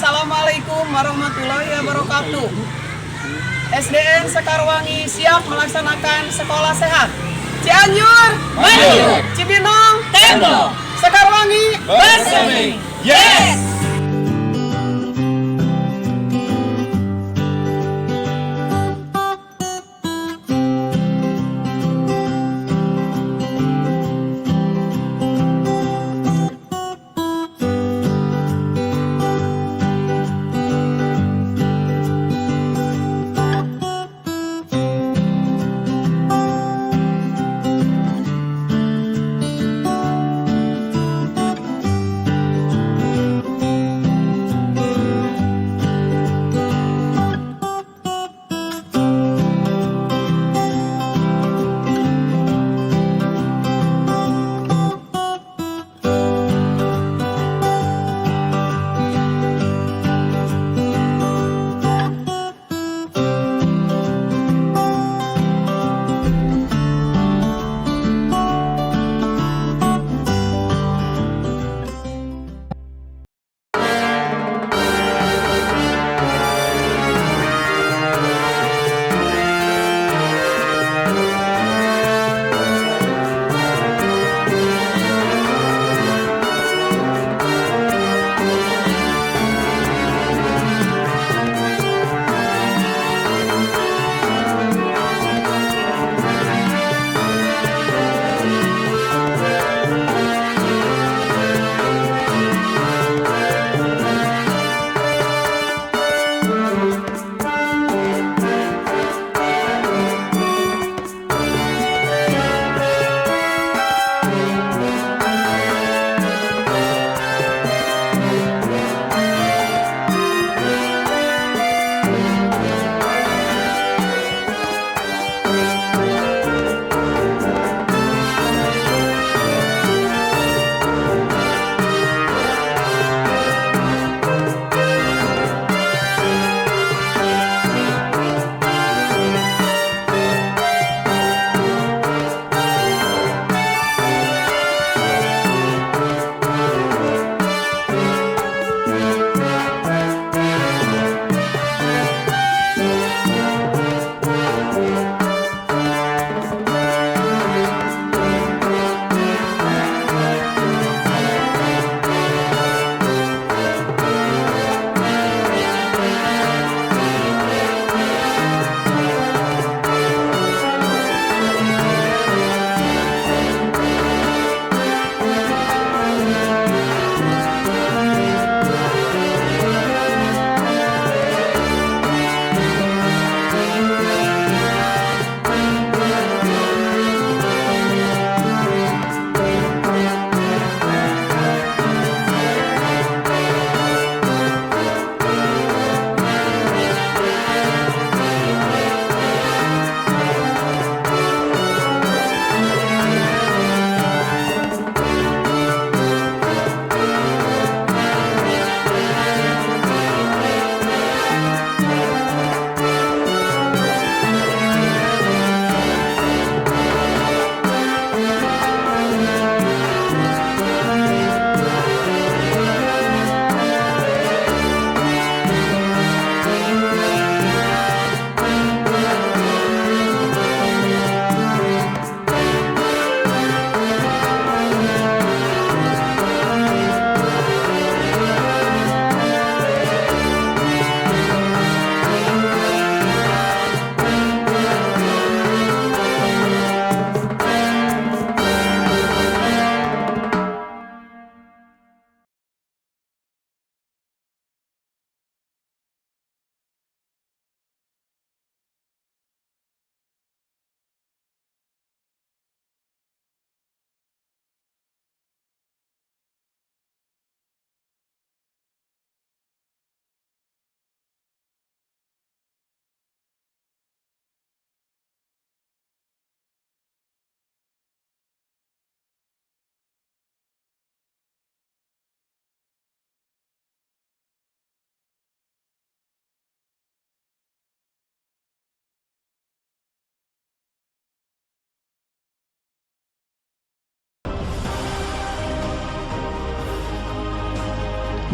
Assalamualaikum warahmatullahi wabarakatuh. SDN Sekarwangi siap melaksanakan sekolah sehat. Cianjur maju, Cibinong tembok, Sekarwangi bersemi. Yes!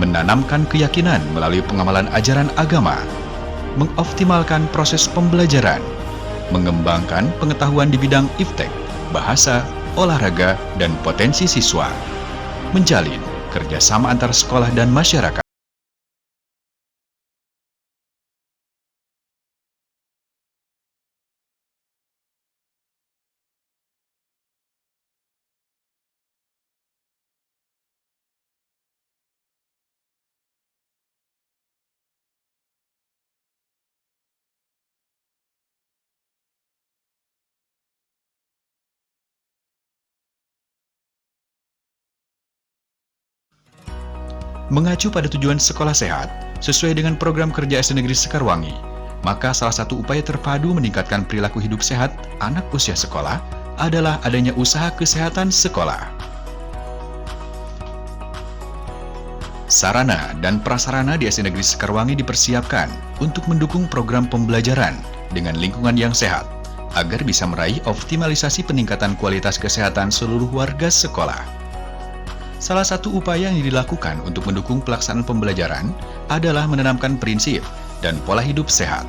menanamkan keyakinan melalui pengamalan ajaran agama, mengoptimalkan proses pembelajaran, mengembangkan pengetahuan di bidang iptek, bahasa, olahraga, dan potensi siswa, menjalin kerjasama antar sekolah dan masyarakat. Mengacu pada tujuan sekolah sehat, sesuai dengan program kerja SD Negeri Sekarwangi, maka salah satu upaya terpadu meningkatkan perilaku hidup sehat anak usia sekolah adalah adanya usaha kesehatan sekolah. Sarana dan prasarana di SD Negeri Sekarwangi dipersiapkan untuk mendukung program pembelajaran dengan lingkungan yang sehat, agar bisa meraih optimalisasi peningkatan kualitas kesehatan seluruh warga sekolah. Salah satu upaya yang dilakukan untuk mendukung pelaksanaan pembelajaran adalah menanamkan prinsip dan pola hidup sehat.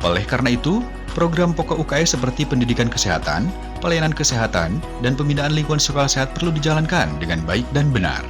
Oleh karena itu, program pokok UKS seperti pendidikan kesehatan, pelayanan kesehatan, dan pembinaan lingkungan sekolah sehat perlu dijalankan dengan baik dan benar.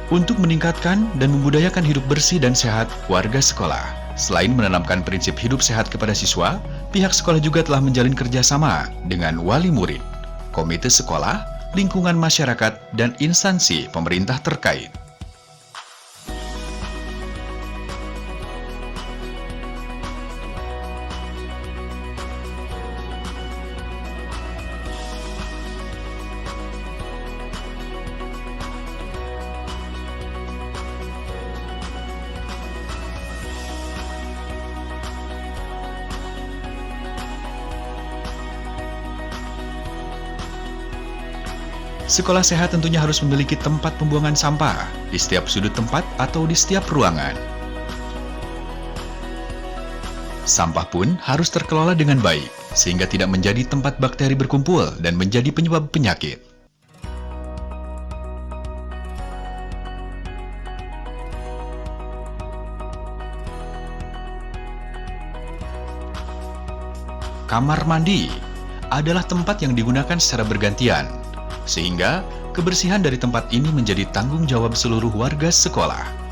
Untuk meningkatkan dan membudayakan hidup bersih dan sehat warga sekolah, selain menanamkan prinsip hidup sehat kepada siswa, pihak sekolah juga telah menjalin kerjasama dengan wali murid, komite sekolah, lingkungan masyarakat, dan instansi pemerintah terkait. Sekolah sehat tentunya harus memiliki tempat pembuangan sampah di setiap sudut tempat atau di setiap ruangan. Sampah pun harus terkelola dengan baik, sehingga tidak menjadi tempat bakteri berkumpul dan menjadi penyebab penyakit. Kamar mandi adalah tempat yang digunakan secara bergantian, sehingga kebersihan dari tempat ini menjadi tanggung jawab seluruh warga sekolah.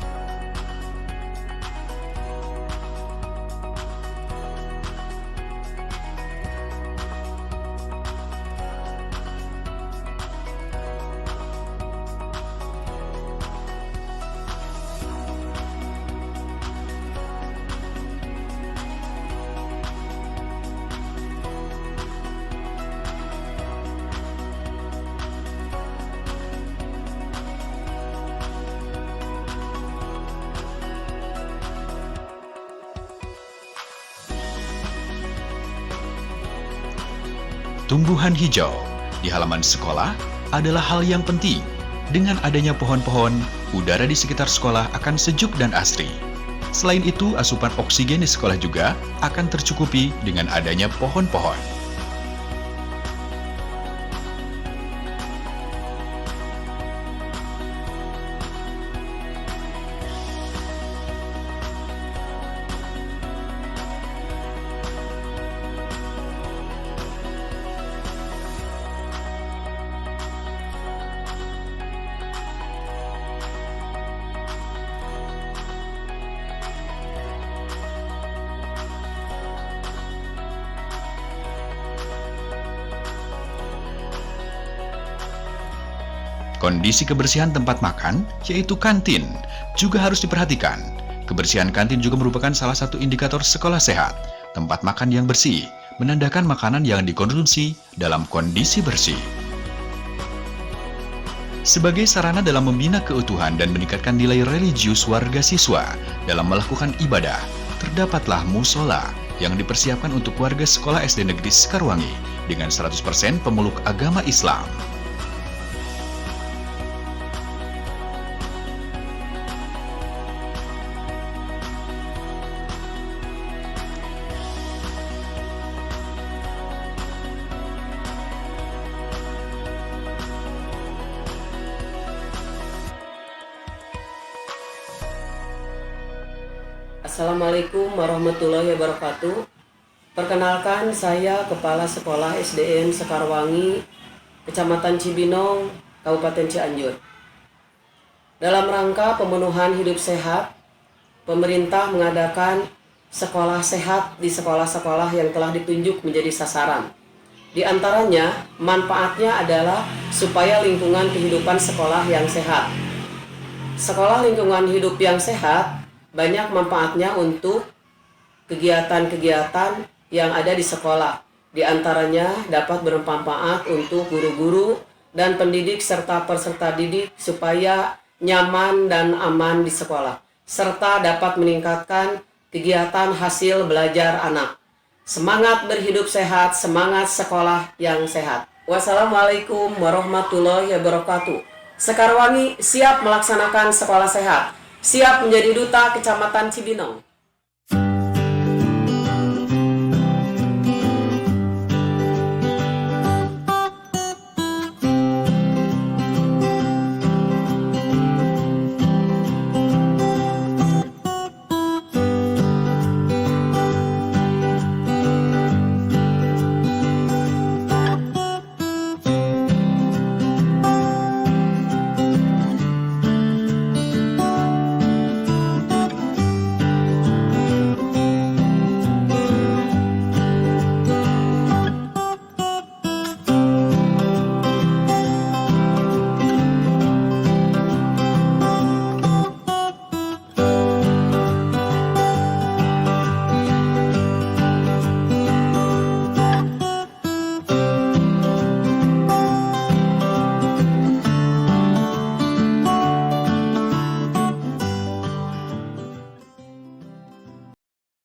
Tumbuhan hijau di halaman sekolah adalah hal yang penting. Dengan adanya pohon-pohon, udara di sekitar sekolah akan sejuk dan asri. Selain itu, asupan oksigen di sekolah juga akan tercukupi dengan adanya pohon-pohon. Kondisi kebersihan tempat makan, yaitu kantin, juga harus diperhatikan. Kebersihan kantin juga merupakan salah satu indikator sekolah sehat. Tempat makan yang bersih menandakan makanan yang dikonsumsi dalam kondisi bersih. Sebagai sarana dalam membina keutuhan dan meningkatkan nilai religius warga siswa dalam melakukan ibadah, terdapatlah musola yang dipersiapkan untuk warga sekolah SD Negeri Sekarwangi dengan 100% pemeluk agama Islam. Assalamualaikum warahmatullahi wabarakatuh. Perkenalkan, saya Kepala Sekolah SDN Sekarwangi, Kecamatan Cibinong, Kabupaten Cianjur. Dalam rangka pemenuhan hidup sehat, pemerintah mengadakan sekolah sehat di sekolah-sekolah yang telah ditunjuk menjadi sasaran. Di antaranya, manfaatnya adalah supaya lingkungan kehidupan sekolah yang sehat. Sekolah lingkungan hidup yang sehat banyak manfaatnya untuk kegiatan-kegiatan yang ada di sekolah. Di antaranya dapat bermanfaat untuk guru-guru dan pendidik serta peserta didik supaya nyaman dan aman di sekolah, serta dapat meningkatkan kegiatan hasil belajar anak. Semangat berhidup sehat, semangat sekolah yang sehat. Wassalamualaikum warahmatullahi wabarakatuh. Sekarwangi siap melaksanakan sekolah sehat. Siap menjadi duta Kecamatan Cibinong.